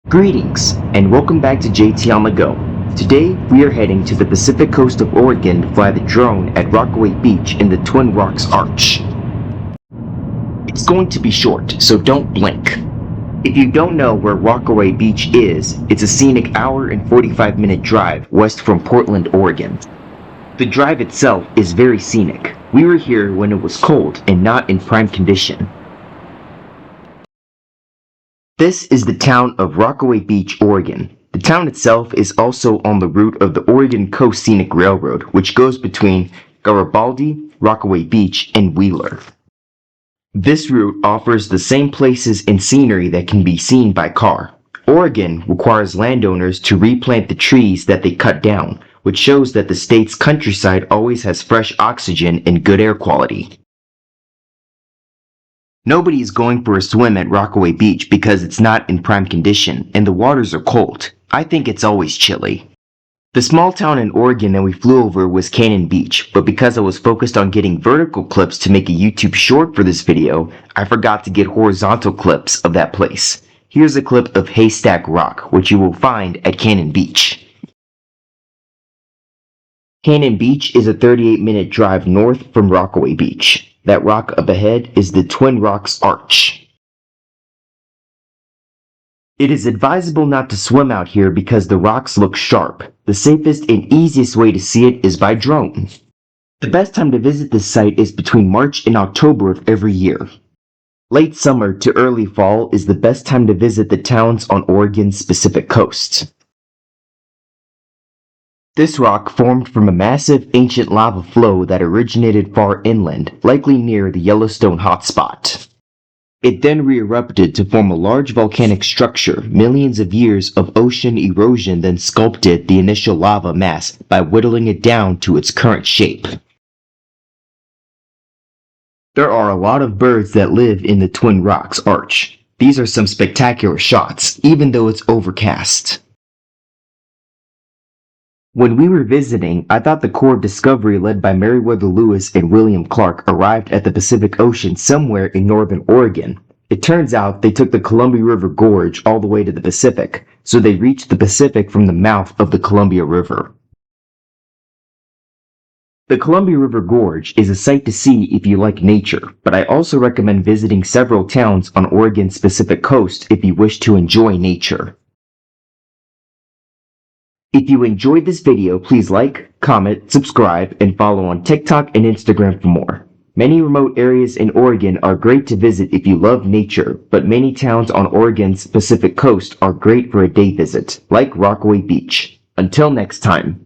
Greetings, and welcome back to JT on the Go. Today, we are heading to the Pacific coast of Oregon to fly the drone at Rockaway Beach in the Twin Rocks Arch. It's going to be short, so don't blink. If you don't know where Rockaway Beach is, it's a scenic hour and 45-minute drive west from Portland, Oregon. The drive itself is very scenic. We were here when it was cold and not in prime condition. This is the town of Rockaway Beach, Oregon. The town itself is also on the route of the Oregon Coast Scenic Railroad, which goes between Garibaldi, Rockaway Beach, and Wheeler. This route offers the same places and scenery that can be seen by car. Oregon requires landowners to replant the trees that they cut down, which shows that the state's countryside always has fresh oxygen and good air quality. Nobody is going for a swim at Rockaway Beach because it's not in prime condition and the waters are cold. I think it's always chilly. The small town in Oregon that we flew over was Cannon Beach, but because I was focused on getting vertical clips to make a YouTube short for this video, I forgot to get horizontal clips of that place. Here's a clip of Haystack Rock, which you will find at Cannon Beach. Cannon Beach is a 38-minute drive north from Rockaway Beach. That rock up ahead is the Twin Rocks Arch. It is advisable not to swim out here because the rocks look sharp. The safest and easiest way to see it is by drone. The best time to visit this site is between March and October of every year. Late summer to early fall is the best time to visit the towns on Oregon's Pacific coast. This rock formed from a massive ancient lava flow that originated far inland, likely near the Yellowstone hotspot. It then re-erupted to form a large volcanic structure. Millions of years of ocean erosion then sculpted the initial lava mass by whittling it down to its current shape. There are a lot of birds that live in the Twin Rocks Arch. These are some spectacular shots, even though it's overcast. When we were visiting, I thought the Corps of Discovery led by Meriwether Lewis and William Clark arrived at the Pacific Ocean somewhere in northern Oregon. It turns out they took the Columbia River Gorge all the way to the Pacific, so they reached the Pacific from the mouth of the Columbia River. The Columbia River Gorge is a sight to see if you like nature, but I also recommend visiting several towns on Oregon's Pacific coast if you wish to enjoy nature. If you enjoyed this video, please like, comment, subscribe, and follow on TikTok and Instagram for more. Many remote areas in Oregon are great to visit if you love nature, but many towns on Oregon's Pacific coast are great for a day visit, like Rockaway Beach. Until next time.